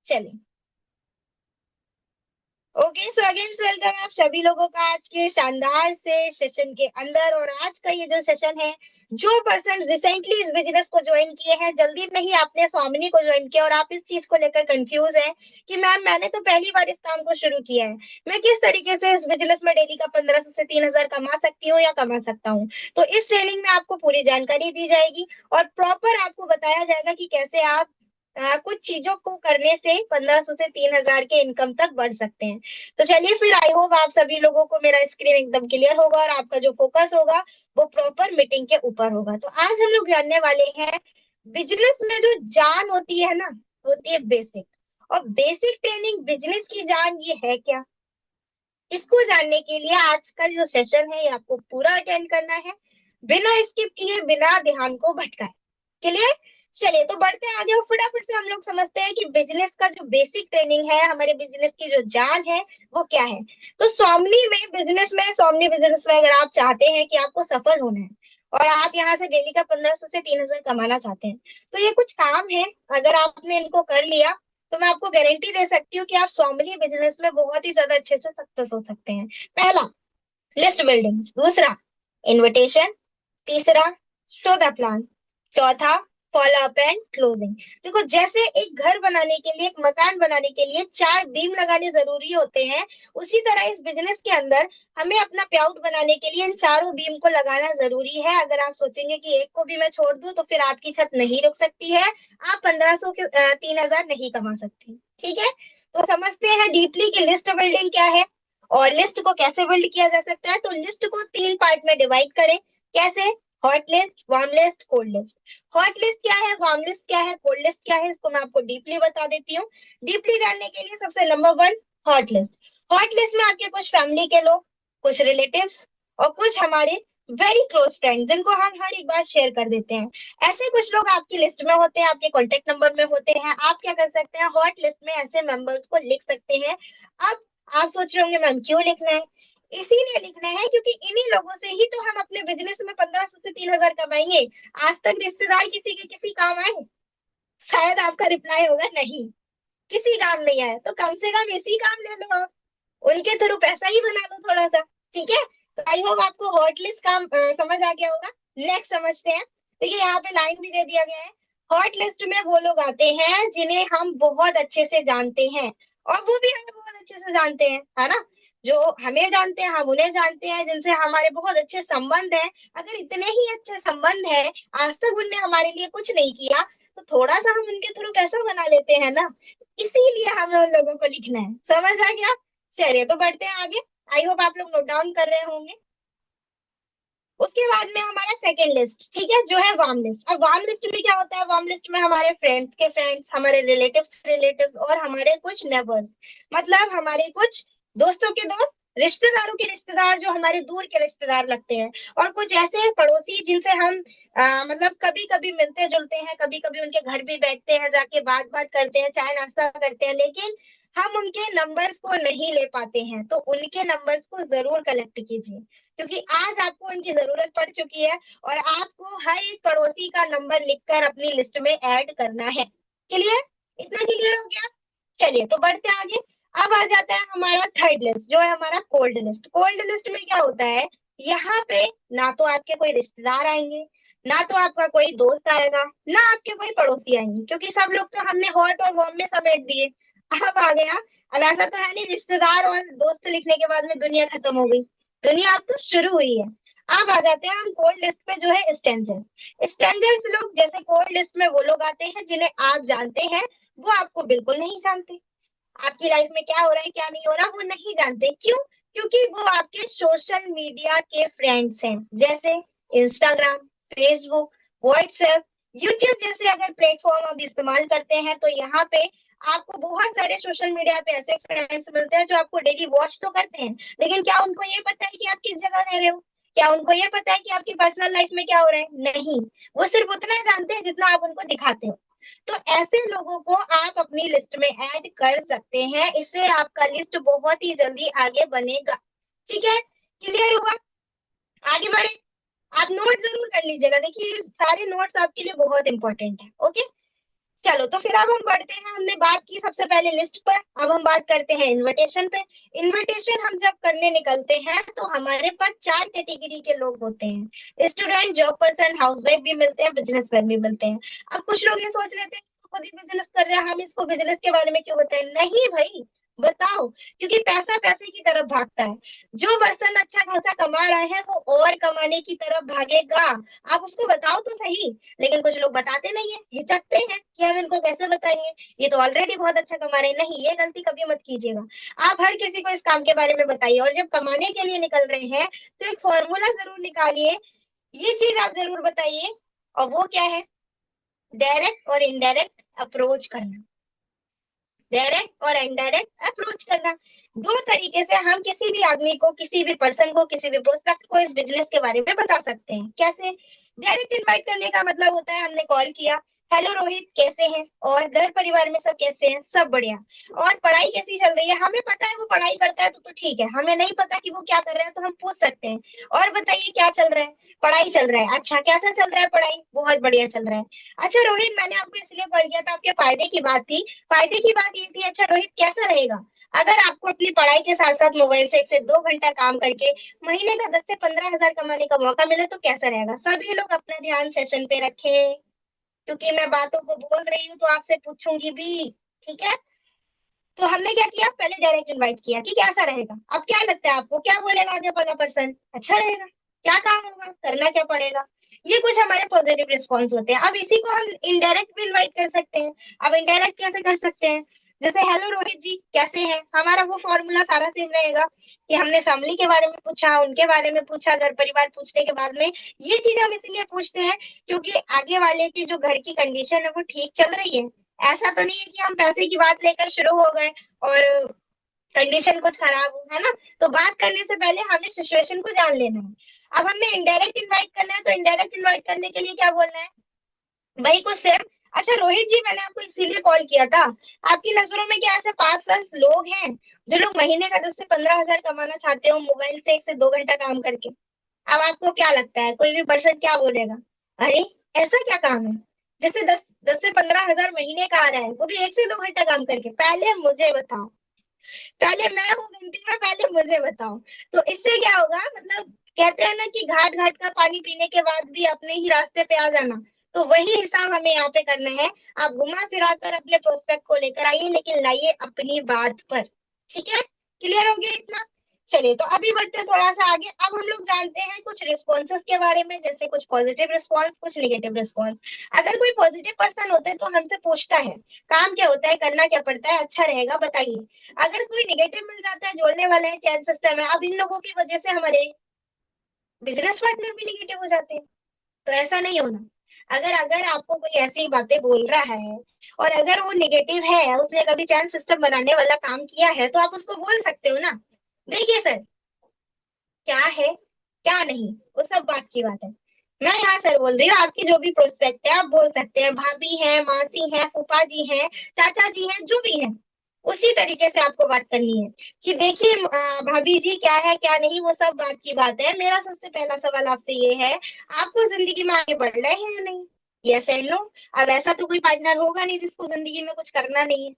चलिए, okay, so again welcome आप सभी लोगों का आज के शानदार से सेशन के अंदर। और आज का ये जो सेशन है, जो पर्सन रिसेंटली इस बिजनेस को ज्वाइन किए हैं, जल्दी में ही आपने स्वामिनी को ज्वाइन किया और आप इस चीज को लेकर कंफ्यूज है कि मैम मैंने तो पहली बार इस काम को शुरू किया है, मैं किस तरीके से इस बिजनेस में डेली का 1500 से 3000 कमा सकती हूँ या कमा सकता हूँ। तो इस ट्रेनिंग में आपको पूरी जानकारी दी जाएगी और प्रॉपर आपको बताया जाएगा कि कैसे आप कुछ चीजों को करने से 1500 से 3000 के इनकम तक बढ़ सकते हैं। तो चलिए फिर, आई होप आप सभी लोगों को मेरा स्क्रीन एकदम क्लियर होगा और आपका जो फोकस होगा वो प्रॉपर मीटिंग के ऊपर होगा। तो आज हम लोग जानने वाले हैं बिजनेस में जो जान होती है ना, होती है बेसिक। और बेसिक ट्रेनिंग बिजनेस की जान ये है क्या, इसको जानने के लिए आज का जो सेशन है ये आपको पूरा अटेंड करना है, बिना स्किप किए, बिना ध्यान को भटकाए। क्लियर? चलिए, तो बढ़ते हैं आगे और फटाफट से हम लोग समझते हैं कि बिजनेस का जो बेसिक ट्रेनिंग है, हमारे बिजनेस की जो जान है वो क्या है। तो स्वामनी बिजनेस में अगर आप चाहते हैं कि आपको सफल होना है और आप यहाँ से डेली का 1500 से 3000 कमाना चाहते हैं, तो ये कुछ काम है, अगर आपने इनको कर लिया तो मैं आपको गारंटी दे सकती हूँ कि आप स्वावलंबी बिजनेस में बहुत ही ज्यादा अच्छे से सक्सेस हो सकते हैं। पहला, लिस्ट बिल्डिंग। दूसरा, इनविटेशन। तीसरा, शो द प्लान। चौथा, फॉलो अप एंड क्लोजिंग। देखो, जैसे एक घर बनाने के लिए, एक मकान बनाने के लिए 4 बीम लगाने जरूरी होते हैं, उसी तरह इस बिजनेस के अंदर हमें अपना पेआउट बनाने के लिए इन चारों बीम को लगाना जरूरी है। अगर आप सोचेंगे कि एक को भी मैं छोड़ दूं तो फिर आपकी छत नहीं रुक सकती है, आप 1500 के 3000 नहीं कमा सकते। ठीक है, तो समझते हैं डीपली कि लिस्ट बिल्डिंग क्या है और लिस्ट को कैसे बिल्ड किया जा सकता है। तो लिस्ट को 3 पार्ट में डिवाइड करें। कैसे? Hot list, warm list, cold list. Hot list क्या है, वार्म लिस्ट क्या है, कोल्ड लिस्ट क्या है, इसको मैं आपको डीपली बता देती हूँ। डीपली जानने के लिए सबसे number 1, hot list. Hot list में आपके कुछ फैमिली के लोग, कुछ रिलेटिव्स और कुछ हमारे वेरी क्लोज फ्रेंड, जिनको हम हर एक बार शेयर कर देते हैं। ऐसे कुछ लोग आपकी लिस्ट में होते हैं, आपके कॉन्टेक्ट नंबर में होते हैं। आप क्या कर सकते हैं, हॉट लिस्ट में ऐसे मेंबर्स को लिख सकते हैं। अब आप सोच रहे होंगे मैम क्यों लिखना है, इसीलिए लिखना है क्योंकि इन्हीं लोगों से ही तो हम अपने बिजनेस में 1500 से 3000 कमाएंगे। आज तक रिश्तेदार किसी के किसी काम आए? शायद आपका रिप्लाई होगा नहीं, किसी काम नहीं आया। तो कम से कम इसी काम ले लो आप, उनके थ्रू पैसा ही बना लो थोड़ा सा। ठीक है, तो आई होप आपको हॉट लिस्ट काम समझ आ गया होगा। नेक्स्ट समझते हैं। देखिए, यहाँ पे लाइन भी दे दिया गया है। हॉट लिस्ट में वो लोग आते हैं जिन्हें हम बहुत अच्छे से जानते हैं और वो भी हमें बहुत अच्छे से जानते हैं, है ना। जो हमें जानते हैं, हम उन्हें जानते हैं, जिनसे हमारे बहुत अच्छे संबंध हैं। अगर इतने ही अच्छे संबंध है, आज तक उनने हमारे लिए कुछ नहीं किया, तो थोड़ा सा हम उनके थ्रू पैसा बना लेते हैं ना। इसीलिए हमें उन लोगों को लिखना है। समझ आ गया? चलिए, तो बढ़ते हैं आगे। आई होप आप लोग नोट डाउन कर रहे होंगे। उसके बाद में हमारा सेकेंड लिस्ट, ठीक है, जो है वार्म लिस्ट। अब वार्म लिस्ट में क्या होता है, वार्म लिस्ट में हमारे फ्रेंड्स के फ्रेंड्स, हमारे रिलेटिव्स और हमारे कुछ नेबर्स, मतलब हमारे कुछ दोस्तों के दोस्त, रिश्तेदारों के रिश्तेदार, जो हमारे दूर के रिश्तेदार लगते हैं। और कुछ ऐसे पड़ोसी जिनसे हम मतलब कभी कभी मिलते जुलते हैं, कभी कभी उनके घर भी बैठते हैं, जाके बात बात करते हैं, चाय नाश्ता करते हैं, लेकिन हम उनके नंबर्स को नहीं ले पाते हैं। तो उनके नंबर्स को जरूर कलेक्ट कीजिए, क्योंकि आज आपको उनकी जरूरत पड़ चुकी है और आपको हर एक पड़ोसी का नंबर लिखकर अपनी लिस्ट में ऐड करना है। क्लियर? इतना क्लियर हो गया? चलिए, तो बढ़ते हैं आगे। अब आ जाता है हमारा थर्ड लिस्ट, जो है हमारा कोल्ड लिस्ट। कोल्ड लिस्ट में क्या होता है, यहाँ पे ना तो आपके कोई रिश्तेदार आएंगे, ना तो आपका कोई दोस्त आएगा, ना आपके कोई पड़ोसी आएंगे, क्योंकि सब लोग तो हमने हॉट और वार्म में समेट दिए। अब आ गया, अब ऐसा तो है नहीं रिश्तेदार और दोस्त लिखने के बाद में दुनिया खत्म हो गई, दुनिया अब तो शुरू हुई है। अब आ जाते हैं हम कोल्ड लिस्ट पे, जो है स्ट्रेंजर। स्ट्रेंजर्स लोग, जैसे कोल्ड लिस्ट में वो लोग आते हैं जिन्हें आप जानते हैं, वो आपको बिल्कुल नहीं जानते, आपकी लाइफ में क्या हो रहा है क्या नहीं हो रहा वो नहीं जानते। क्यों? क्योंकि वो आपके सोशल मीडिया के फ्रेंड्स हैं, जैसे इंस्टाग्राम, फेसबुक, व्हाट्सएप, यूट्यूब जैसे अगर प्लेटफॉर्म आप इस्तेमाल करते हैं, तो यहाँ पे आपको बहुत सारे सोशल मीडिया पे ऐसे फ्रेंड्स मिलते हैं जो आपको डेली वॉच तो करते हैं, लेकिन क्या उनको ये पता है कि आप किस जगह रह रहे हो? क्या उनको ये पता है कि आपकी पर्सनल लाइफ में क्या हो रहा है? नहीं, वो सिर्फ उतना ही जानते हैं जितना आप उनको दिखाते हो। तो ऐसे लोगों को आप अपनी लिस्ट में ऐड कर सकते हैं, इससे आपका लिस्ट बहुत ही जल्दी आगे बनेगा। ठीक है, क्लियर हुआ? आगे बढ़े। आप नोट जरूर कर लीजिएगा, देखिए सारे नोट्स आपके लिए बहुत इंपॉर्टेंट है। ओके, चलो तो फिर अब हम बढ़ते हैं, हमने बात की सबसे पहले लिस्ट पर, अब हम बात करते हैं इनविटेशन पे। इनविटेशन हम जब करने निकलते हैं तो हमारे पास चार कैटेगरी के लोग होते हैं, स्टूडेंट, जॉब पर्सन, हाउसवाइफ भी मिलते हैं, बिजनेसमैन भी मिलते हैं। अब कुछ लोग ये सोच लेते हैं कि खुद ही बिजनेस कर रहे हैं, हम इसको बिजनेस के बारे में क्यों बताएं। नहीं भाई, बताओ, क्योंकि पैसा पैसे की तरफ भागता है। जो पर्सन अच्छा खासा कमा रहा है वो और कमाने की तरफ भागेगा। आप उसको बताओ तो सही। लेकिन कुछ लोग बताते नहीं है, हिचकते हैं कि हम इनको कैसे बताएंगे, ये तो ऑलरेडी बहुत अच्छा कमा रहे हैं। नहीं, ये गलती कभी मत कीजिएगा। आप हर किसी को इस काम के बारे में बताइए, और जब कमाने के लिए निकल रहे हैं तो एक फॉर्मूला जरूर निकालिए। ये चीज आप जरूर बताइए, और वो क्या है? डायरेक्ट और इनडायरेक्ट अप्रोच करना। डायरेक्ट और इनडायरेक्ट अप्रोच करना, दो तरीके से हम किसी भी आदमी को, किसी भी पर्सन को, किसी भी प्रोस्पेक्ट को इस बिजनेस के बारे में बता सकते हैं। कैसे? डायरेक्ट इनवाइट करने का मतलब होता है हमने कॉल किया, हेलो रोहित कैसे हैं, और घर परिवार में सब कैसे हैं, सब बढ़िया, और पढ़ाई कैसी चल रही है। हमें पता है वो पढ़ाई करता है तो ठीक है, हमें नहीं पता कि वो क्या कर रहा है तो हम पूछ सकते हैं, और बताइए क्या चल रहा है। पढ़ाई चल रहा है, अच्छा कैसा चल रहा है पढ़ाई, बहुत बढ़िया चल रहा है। अच्छा रोहित, मैंने आपको इसलिए कॉल किया था, आपके फायदे की बात थी। फायदे की बात ये थी, अच्छा रोहित कैसा रहेगा अगर आपको अपनी पढ़ाई के साथ साथ मोबाइल से 1 से 2 घंटा काम करके महीने का 10 से 15 हजार कमाने का मौका मिले, तो कैसा रहेगा? सभी लोग अपना ध्यान सेशन पे रखें, क्योंकि मैं बातों को बोल रही हूँ तो आपसे पूछूंगी भी। ठीक है? तो हमने क्या किया, पहले डायरेक्ट इनवाइट किया कि कैसा रहेगा। अब क्या लगता है आपको, क्या बोलेगा आगे वाला पर्सन? अच्छा रहेगा। क्या काम होगा, करना क्या पड़ेगा? ये कुछ हमारे पॉजिटिव रिस्पॉन्स होते हैं। अब इसी को हम इनडायरेक्ट भी इनवाइट कर सकते हैं। अब इनडायरेक्ट कैसे कर सकते हैं? जैसे हेलो रोहित जी कैसे हैं, हमारा वो फॉर्मूला सारा सेम रहेगा कि हमने फैमिली के बारे में पूछा, उनके बारे में पूछा, घर परिवार पूछने के बाद में ये चीज हम इसलिए पूछते हैं क्योंकि आगे वाले की जो घर की कंडीशन है वो ठीक चल रही है। ऐसा तो नहीं है कि हम पैसे की बात लेकर शुरू हो गए और कंडीशन कुछ खराब हो, है ना? तो बात करने से पहले हमें सिचुएशन को जान लेना है। अब हमने इनडायरेक्ट इनवाइट करना है, तो इनडायरेक्ट इनवाइट करने के लिए क्या बोलना है? वही कुछ सेम। अच्छा रोहित जी, मैंने आपको इसीलिए कॉल किया था, आपकी नजरों में क्या ऐसे 5-10 लोग हैं जो लोग महीने का 10 से 15 हजार कमाना चाहते हो मोबाइल से 1 से 2 घंटा काम करके? अब आपको क्या लगता है कोई भी पर्सन क्या बोलेगा? अरे ऐसा क्या काम है जैसे 10 से 15 हजार महीने का आ रहा है, वो भी 1 से 2 घंटा काम करके? पहले मुझे बताओ, पहले मैं हूँ गिनती में, पहले मुझे बताओ। तो इससे क्या होगा, मतलब कहते हैं ना कि घाट घाट का पानी पीने के बाद भी अपने ही रास्ते पे आ जाना। तो वही हिसाब हमें यहाँ पे करना है। आप घुमा फिरा कर अपने प्रोस्पेक्ट को लेकर आइए, लेकिन लाइए अपनी बात पर। ठीक है? क्लियर हो गया इतना? चलिए तो अभी बढ़ते हैं थोड़ा सा आगे। अब हम लोग जानते हैं कुछ रिस्पॉन्सेस के बारे में, जैसे कुछ पॉजिटिव रिस्पॉन्स, कुछ निगेटिव रिस्पॉन्स। अगर कोई पॉजिटिव पर्सन होता है तो हमसे पूछता है काम क्या होता है, करना क्या पड़ता है, अच्छा रहेगा बताइए। अगर कोई नेगेटिव मिल जाता है, जोड़ने वाला है, चैन सिस्टम है, अब इन लोगों की वजह से हमारे बिजनेस पार्टनर भी नेगेटिव हो जाते हैं। तो ऐसा नहीं होना। अगर अगर आपको कोई ऐसी बातें बोल रहा है और अगर वो नेगेटिव है, उसने कभी चैन सिस्टम बनाने वाला काम किया है, तो आप उसको बोल सकते हो ना, देखिए सर क्या है क्या नहीं, वो सब बात की बात है। मैं यहाँ सर बोल रही हूँ, आपकी जो भी प्रोस्पेक्ट है आप बोल सकते हैं, भाभी है, मासी है, फूफा जी है, चाचा जी है, जो भी है, उसी तरीके से आपको बात करनी है कि देखिए भाभी जी क्या है क्या नहीं, वो सब बात की बात है। मेरा सबसे पहला सवाल आपसे ये है, आपको जिंदगी में आगे बढ़ना है या नहीं? Yes and no. अब ऐसा तो कोई पार्टनर होगा नहीं जिसको जिंदगी में कुछ करना नहीं है।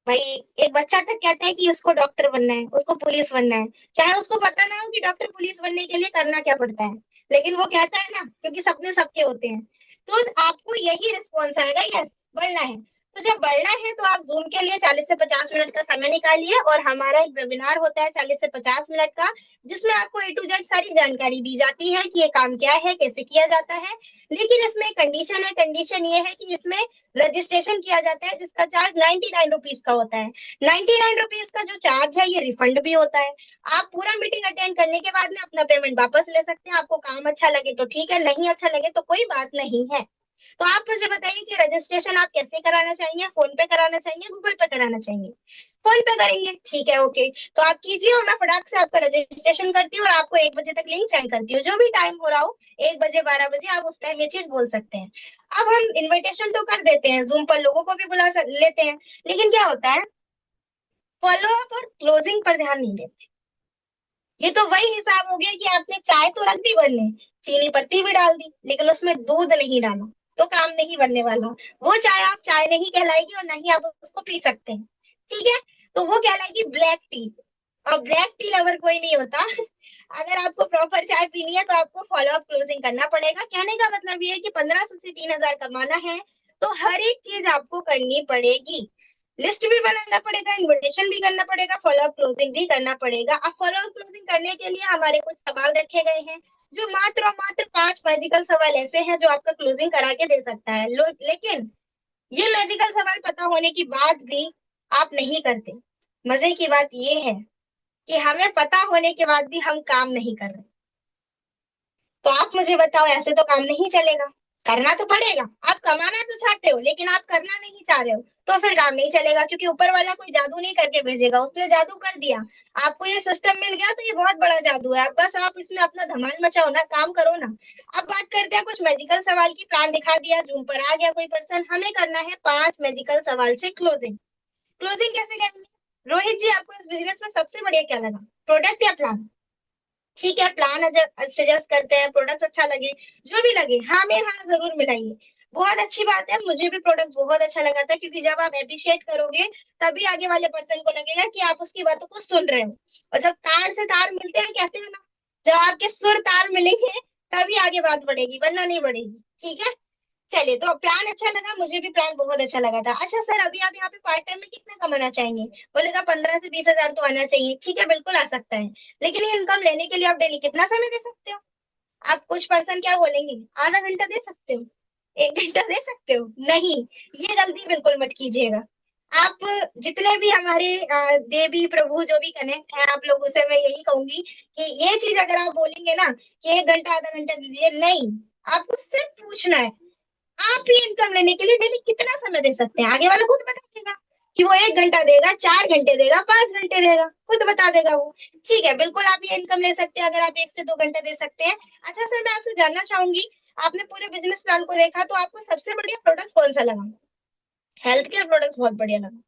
भाई एक बच्चा तक कहता है कि उसको डॉक्टर बनना है, उसको पुलिस बनना है, चाहे उसको पता ना हो कि डॉक्टर पुलिस बनने के लिए करना क्या पड़ता है, लेकिन वो कहता है ना, क्योंकि सपने सबके होते हैं। तो आपको यही रिस्पॉन्स आएगा, यस बढ़ना है। तो जब बढ़ना है तो आप जूम के लिए 40 से 50 मिनट का समय निकालिए, और हमारा एक वेबिनार होता है 40 से 50 मिनट का, जिसमें आपको ए टू जेड सारी जानकारी दी जाती है कि ये काम क्या है, कैसे किया जाता है। लेकिन इसमें कंडीशन है, कंडीशन ये है कि इसमें रजिस्ट्रेशन किया जाता है, जिसका चार्ज 99 रुपीज का होता है। 99 रुपीज का जो चार्ज है ये रिफंड भी होता है। आप पूरा मीटिंग अटेंड करने के बाद में अपना पेमेंट वापस ले सकते हैं। आपको काम अच्छा लगे तो ठीक है, नहीं अच्छा लगे तो कोई बात नहीं है। तो आप मुझे बताइए कि रजिस्ट्रेशन आप कैसे कराना चाहिए, फोन पे कराना चाहिए, गूगल पे कराना चाहिए? फोन पे करेंगे, ठीक है, ओके। तो आप कीजिए और मैं फटाक से आपका रजिस्ट्रेशन करती हूँ और आपको 1 बजे तक लिंक सेंड करती हूँ, जो भी टाइम हो रहा हो, 1 बजे 12 बजे, आप उस टाइम ये चीज बोल सकते हैं। अब हम इनविटेशन तो कर देते हैं, जूम पर लोगों को भी लेते हैं, लेकिन क्या होता है, फॉलो अप और क्लोजिंग पर ध्यान नहीं देते। ये तो वही हिसाब हो गया कि आपने चाय तो रख दी बनने, चीनी पत्ती भी डाल दी, लेकिन उसमें दूध नहीं डाला। तो काम नहीं बनने वाला। वो चाय आप चाय नहीं कहलाएगी और ना ही आप उसको पी सकते हैं, ठीक है। तो वो कहलाएगी ब्लैक टी, और ब्लैक टी लवर कोई नहीं होता। अगर आपको प्रॉपर चाय पीनी है तो आपको फॉलो अप क्लोजिंग करना पड़ेगा। कहने का मतलब ये है कि 1500 से 3000 कमाना है तो हर एक चीज आपको करनी पड़ेगी। लिस्ट भी बनाना पड़ेगा, इन्विटेशन भी करना पड़ेगा, फॉलो अप क्लोजिंग भी करना पड़ेगा। अब फॉलो अप क्लोजिंग करने के लिए हमारे कुछ सवाल रखे गए हैं, जो मात्र और मात्र 5 मैजिकल सवाल ऐसे हैं जो आपका क्लोजिंग करा के दे सकता है। लेकिन ये मैजिकल सवाल पता होने की बाद भी आप नहीं करते। मजे की बात ये है कि हमें पता होने के बाद भी हम काम नहीं कर रहे। तो आप मुझे बताओ, ऐसे तो काम नहीं चलेगा। करना तो पड़ेगा। आप कमाना तो चाहते हो लेकिन आप करना नहीं चाह रहे हो, तो फिर काम नहीं चलेगा, क्योंकि ऊपर वाला कोई जादू नहीं करके भेजेगा, उसने जादू कर दिया। आपको ये सिस्टम मिल गया तो ये बहुत बड़ा जादू है। अब बस आप इसमें अपना धमाल मचाओ ना, काम करो ना। अब बात करते हैं कुछ मैजिकल सवाल की। प्लान दिखा दिया, जूम पर आ गया कोई पर्सन। हमें करना है 5 मैजिकल सवाल से क्लोजिंग। क्लोजिंग कैसे करनी है रोहित जी? आपको इस बिजनेस में सबसे बढ़िया क्या लगा, प्रोडक्ट या प्लान? ठीक है, प्लान सजेस्ट करते हैं, प्रोडक्ट अच्छा लगे, जो भी लगे हाँ में हाँ जरूर मिलाइए। बहुत अच्छी बात है, मुझे भी प्रोडक्ट बहुत अच्छा लगा था, क्योंकि जब आप अप्रिशिएट करोगे तभी आगे वाले पर्सन को लगेगा कि आप उसकी बातों को सुन रहे हो। और जब तार से तार मिलते हैं, कहते हैं ना, जब आपके सुर तार मिलेंगे तभी आगे बात बढ़ेगी, वरना नहीं बढ़ेगी, ठीक है। चलिए, तो प्लान अच्छा लगा, मुझे भी प्लान बहुत अच्छा लगा था। अच्छा सर, अभी आप यहाँ पे पार्ट टाइम में कितना कमाना चाहेंगे? बोलेगा 15 से 20 हजार तो आना चाहिए। ठीक है, बिल्कुल आ सकता है, लेकिन ये इनकम लेने के लिए आप डेली कितना समय दे सकते हो? आप कुछ पर्सन क्या बोलेंगे, आधा घंटा दे सकते हो, 1 घंटा दे सकते हो? नहीं, ये गलती बिल्कुल मत कीजिएगा। आप जितने भी हमारे देवी प्रभु जो भी कनेक्ट है, आप लोगों से मैं यही कहूंगी कि ये चीज अगर आप बोलेंगे ना कि 1 घंटा आधा घंटा दीजिए, नहीं, आपको सिर्फ पूछना है आप ही इनकम लेने के लिए डेली कितना समय दे सकते हैं। आगे वाला खुद बता देगा कि वो 1 घंटा देगा, 4 घंटे देगा, 5 घंटे देगा, खुद बता देगा वो। ठीक है, बिल्कुल आप ये इनकम ले सकते हैं अगर आप 1 से 2 घंटे दे सकते हैं। अच्छा सर, मैं आपसे जानना चाहूंगी, आपने पूरे बिजनेस प्लान को देखा तो आपको सबसे बढ़िया प्रोडक्ट कौन सा लगा? हेल्थ केयर प्रोडक्ट बहुत बढ़िया लगा।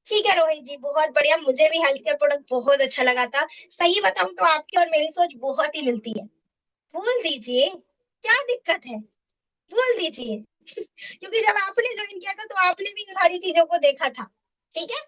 ठीक है रोहित जी, बहुत बढ़िया, मुझे भी हेल्थ केयर प्रोडक्ट बहुत अच्छा लगा था। सही बताऊं तो आपकी और मेरी सोच बहुत ही मिलती है। बोल दीजिए, क्या दिक्कत है, बोल दीजिए। क्योंकि जब आपने ज्वाइन किया था तो आपने भी इन सारी चीजों को देखा था, ठीक है।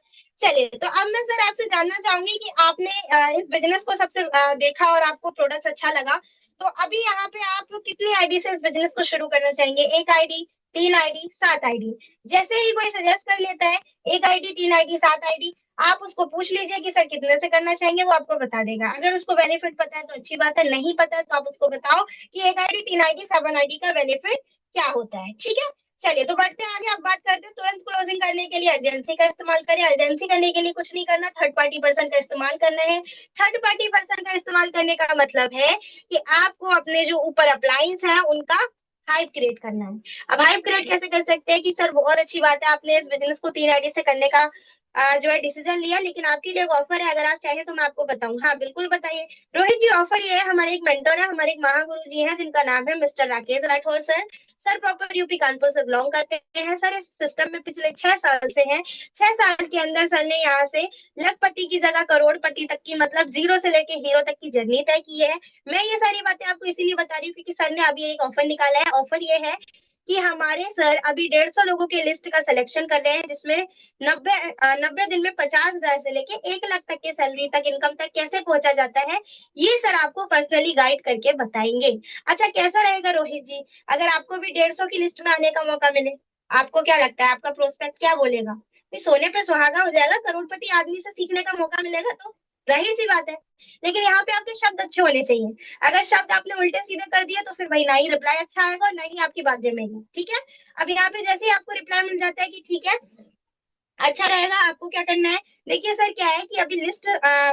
चलिए, तो अब मैं सर आपसे जानना चाहूंगी कि आपने इस बिजनेस को सबसे देखा और आपको प्रोडक्ट अच्छा लगा, तो अभी यहाँ पे आप कितनी आईडी से इस बिजनेस को शुरू करना चाहेंगे? 1 आईडी, 3 आईडी, 7 आईडी? जैसे ही कोई सजेस्ट कर लेता है 1 आईडी, 3 आईडी, 7 आईडी, आप उसको पूछ लीजिए कि सर कितने से करना चाहेंगे, वो आपको बता देगा। अगर उसको बेनिफिट पता है तो अच्छी बात है, नहीं पता है तो आप उसको बताओ कि 1 आईडी, 3 आईडी, 7 आईडी का बेनिफिट क्या होता है, ठीक है। चलिए, तो बढ़ते हैं आगे। अब बात करते हैं तुरंत क्लोजिंग करने के लिए अर्जेंसी का इस्तेमाल करें। अर्जेंसी करने के लिए कुछ नहीं करना, थर्ड पार्टी पर्सन का इस्तेमाल करना है। थर्ड पार्टी पर्सन का इस्तेमाल करने का मतलब है कि आपको अपने जो ऊपर अप्लायंस है उनका हाइप क्रिएट करना है। अब हाइप क्रिएट कैसे कर सकते हैं कि सर बहुत अच्छी बात है, आपने इस बिजनेस को 3 आईडी से करने का जो है डिसीजन लिया, लेकिन आपके लिए एक ऑफर है, अगर आप चाहें तो मैं आपको बताऊं। हाँ बिल्कुल बताइए रोहित जी। ऑफर ये है, हमारे एक मेंटर है, हमारे एक महागुरु जी हैं जिनका नाम है mister Rakesh Rathore sir. Sir proper UP Kanpur से बिलोंग करते हैं। सर इस सिस्टम में पिछले 6 साल से हैं। 6 साल के अंदर सर ने यहाँ से लखपति की जगह करोड़पति तक की, मतलब जीरो से लेके हीरो तक की जर्नी तय की है। मैं ये सारी बातें आपको इसीलिए बता रही हूँ क्योंकि सर ने अभी एक ऑफर निकाला है। ऑफर ये है कि हमारे सर अभी 150 लोगों के लिस्ट का सिलेक्शन कर रहे हैं, जिसमें 90 दिन में 50,000 से लेके 1 लाख तक के सैलरी तक, इनकम तक कैसे पहुंचा जाता है, ये सर आपको पर्सनली गाइड करके बताएंगे। अच्छा, कैसा रहेगा रोहित जी अगर आपको भी 150 की लिस्ट में आने का मौका मिले? आपको क्या लगता है, आपका प्रोस्पेक्ट क्या बोलेगा? भाई सोने पे सुहागा हो जाएगा, करोड़पति आदमी से सीखने का मौका मिलेगा, तो जाहिर सी बात है। लेकिन यहाँ पे आपके शब्द अच्छे होने चाहिए। अगर शब्द आपने उल्टे सीधे कर दिए तो फिर भाई ना ही रिप्लाई अच्छा आएगा और ना ही आपकी बात जमेगी, ठीक है। अब यहाँ पे जैसे ही आपको रिप्लाई मिल जाता है कि ठीक है, अच्छा रहेगा, आपको क्या करना है? देखिए सर, क्या है कि अभी लिस्ट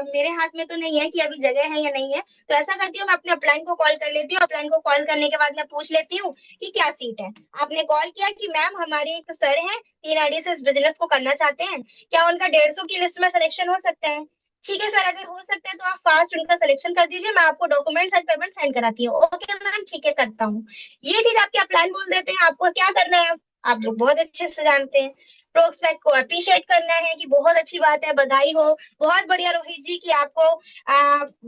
मेरे हाथ में तो नहीं है कि अभी जगह है या नहीं है, तो ऐसा करती हूँ, मैं अपने अपलाइन को कॉल कर लेती हूँ। अपलाइन को कॉल करने के बाद मैं पूछ लेती हूँ कि क्या सीट है। आपने कॉल किया कि मैम हमारे एक सर हैं, 3 आईडी से इस बिजनेस को करना चाहते हैं, क्या उनका 150 की लिस्ट में सिलेक्शन हो सकता है? ठीक है सर, अगर हो सकता है तो आप फास्ट उनका सिलेक्शन कर दीजिए, मैं आपको डॉक्यूमेंट्स एंड पेमेंट सेंड कराती हूँ। ओके मैम, ठीक है, करता हूँ। ये चीज आपके अपलाइन बोल देते हैं। आपको क्या करना है, आप लोग बहुत अच्छे से जानते हैं। प्रोस्पेक्ट को अप्रिशिएट करना है कि बहुत अच्छी बात है, बधाई हो, बहुत बढ़िया रोहित जी कि आपको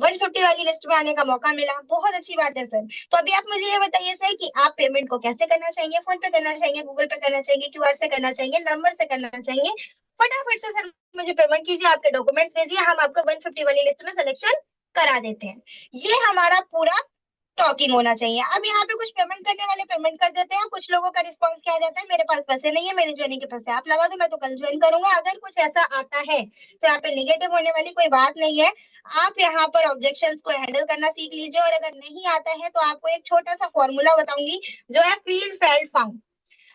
150 वाली लिस्ट में आने का मौका मिला, बहुत अच्छी बात है सर। तो अभी आप मुझे ये बताइए सर कि आप पेमेंट को कैसे करना चाहेंगे, फोन पे करना चाहेंगे, गूगल पे करना चाहेंगे, क्यूआर से करना चाहेंगे, नंबर से करना चाहेंगे? फटाफट से सर मुझे पेमेंट कीजिए, आपके डॉक्यूमेंट्स भेजिए, हम आपको 150 वाली लिस्ट में सिलेक्शन करा देते हैं। ये हमारा पूरा टॉकिंग होना चाहिए। अब यहाँ पे कुछ पेमेंट करने वाले पेमेंट कर देते हैं, कुछ लोगों का रिस्पॉन्स क्या आ जाता है, मेरे पास पैसे नहीं है, मेरी ज्वाइनिंग के पैसे आप लगा दो, मैं तो कल ज्वाइन करूंगा। अगर कुछ ऐसा आता है तो यहाँ पे निगेटिव होने वाली कोई बात नहीं है। आप यहाँ पर ऑब्जेक्शंस को हैंडल करना सीख लीजिए, और अगर नहीं आता है तो आपको एक छोटा सा फॉर्मूला बताऊंगी जो है फील फेल्ट फाउंड।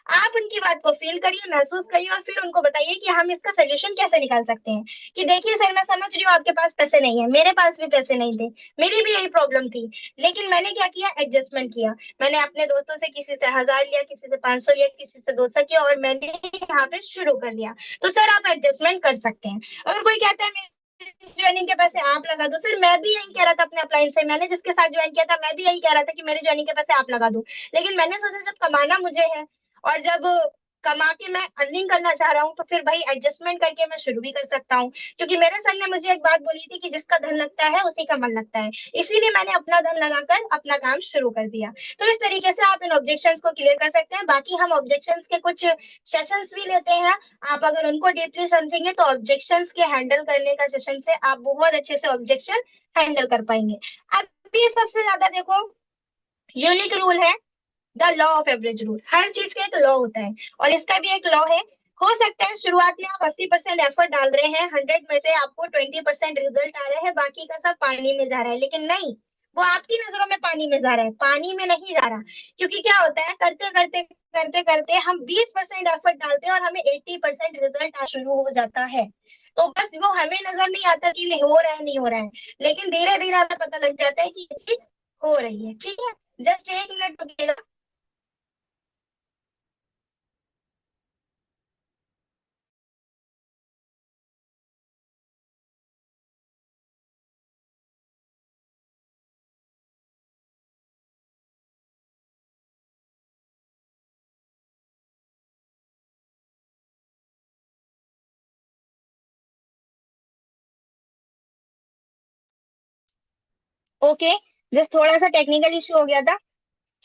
आप उनकी बात को फील करिए, महसूस करिए, और फिर उनको बताइए कि हम इसका सोल्यूशन कैसे निकाल सकते हैं। कि देखिए सर, मैं समझ रही हूँ आपके पास पैसे नहीं है, मेरे पास भी पैसे नहीं थे, मेरी भी यही प्रॉब्लम थी, लेकिन मैंने क्या किया, एडजस्टमेंट किया। मैंने अपने दोस्तों से किसी से 1000 लिया, किसी से 500 लिया, किसी से 200 किया, और मैंने यहाँ पे शुरू कर लिया। तो सर आप एडजस्टमेंट कर सकते हैं। अगर कोई कहता है ज्वाइनिंग के पैसे आप लगा दो, सर मैं भी यही कह रहा था अपने अपलाइन से, मैंने जिसके साथ ज्वाइन किया था मैं भी यही कह रहा था कि मेरे ज्वाइनिंग के पैसे आप लगा दो। लेकिन मैंने सोचा जब कमाना मुझे है, और जब कमा के मैं अर्निंग करना चाह रहा हूँ, तो फिर भाई एडजस्टमेंट करके मैं शुरू भी कर सकता हूँ। क्योंकि मेरे सर ने मुझे एक बात बोली थी कि जिसका धन लगता है उसी का मन लगता है। इसीलिए मैंने अपना धन लगाकर अपना काम शुरू कर दिया। तो इस तरीके से आप इन ऑब्जेक्शंस को क्लियर कर सकते हैं। बाकी हम ऑब्जेक्शंस के कुछ सेशंस भी लेते हैं। आप अगर उनको डीपली समझेंगे तो ऑब्जेक्शंस के हैंडल करने का सेशन से आप बहुत अच्छे से ऑब्जेक्शन हैंडल कर पाएंगे। अब ये सबसे ज्यादा देखो यूनिक रूल है, the law of average rule. हर चीज का एक लॉ होता है, और इसका भी एक लॉ है। हो सकता है शुरुआत में आप 80% एफर्ट डाल रहे हैं, 100 में से आपको 20% रिजल्ट आ रहा है, बाकी का सब पानी में जा रहा है। लेकिन नहीं, वो आपकी नजरों में पानी में जा रहा है, पानी में नहीं जा रहा। क्योंकि क्या होता है, करते करते करते करते हम 20% एफर्ट डालते हैं और हमें 80% रिजल्ट आ शुरू हो जाता है। तो बस वो हमें नजर नहीं आता कि ये हो रहा है नहीं हो रहा है, लेकिन धीरे धीरे हमें पता लग जाता है कि ये चीज हो रही है। ठीक है, जस्ट 1 मिनट रुकिएगा। ओके, जस्ट थोड़ा सा टेक्निकल इशू हो गया था।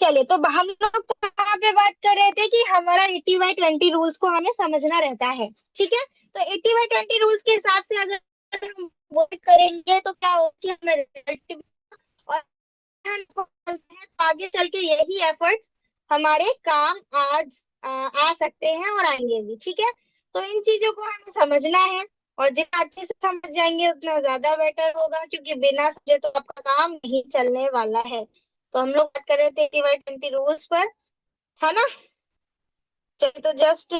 चलिए, तो हम लोग तो यहाँ पे बात कर रहे थे कि हमारा 80/20 रूल्स को हमें समझना रहता है। ठीक है, तो 80/20 रूल्स के हिसाब से अगर हम वर्क करेंगे तो क्या होगा कि हमें रिजल्ट, और हमको चलते हैं तो आगे चल के यही एफर्ट्स हमारे काम आ सकते हैं और आएंगे भी। ठीक है, तो इन चीजों को हमें समझना है, और जितना अच्छे से समझ जाएंगे उतना ज्यादा बेटर होगा, क्योंकि बिना समझे तो आपका काम नहीं चलने वाला है। तो हम लोग बात कर रहे थे 80/20 रूल्स पर, है ना? चलिए, तो जस्ट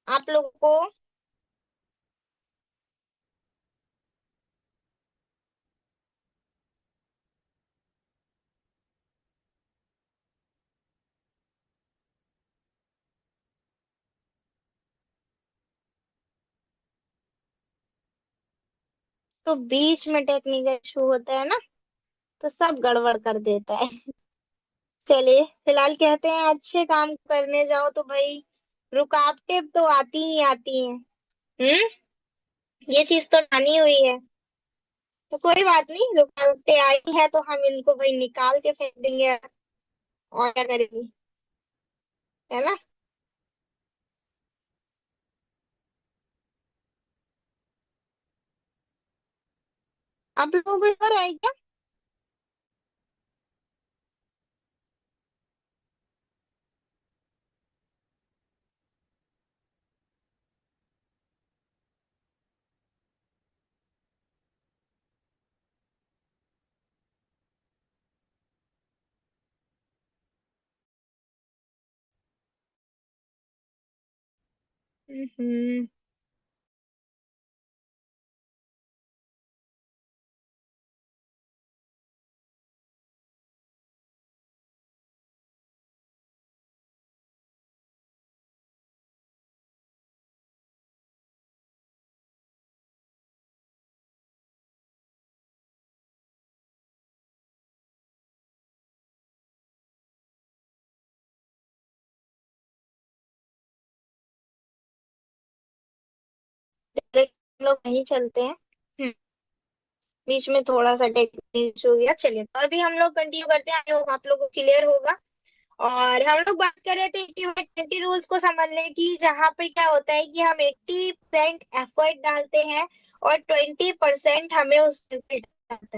आप लोगों को तो बीच में टेक्निकल इशू होता है ना, तो सब गड़बड़ कर देता है। चलिए, फिलहाल कहते हैं अच्छे काम करने जाओ तो भाई रुकावटें तो आती ही आती हैं। हम्म, ये चीज तो मानी हुई है। तो कोई बात नहीं, रुकावटें आई है तो हम इनको भाई निकाल के फेंक देंगे, और क्या करेंगे, है ना? आप लोगों को हो रहा है क्या? हम्म। लोग वहीं चलते हैं। हम्म, बीच में थोड़ा सा टेक्निकल इशू हो गया, चलिए तो अभी हम लोग कंटिन्यू करते हैं, आई होप आप लोगों को क्लियर होगा। और हम लोग बात कर रहे थे 80/20 रूल्स को समझने की, जहाँ पे क्या होता है कि हम 80% एफर्ट डालते हैं और 20% हमें उस रिजल्ट आता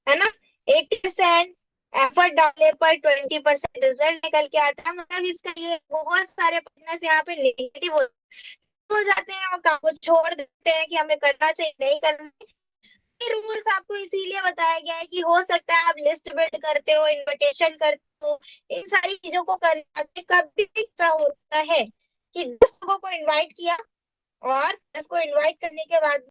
है ना। 80% एफर्ट डालने पर 20% रिजल्ट निकल के आता है, मतलब इसका ये बहुत सारे पार्टनर्स यहाँ पे नेगेटिव हो जाते हैं और काम को छोड़ देते हैं कि हमें करना चाहिए नहीं करना। रूल्स आपको इसीलिए बताया गया है कि हो सकता है आप लिस्ट बिल्ड करते हो, इनविटेशन करते हो, इन सारी चीजों को करते, कभी भी ऐसा होता है कि 10 लोगों को इनवाइट किया और 10 को इनवाइट करने के बाद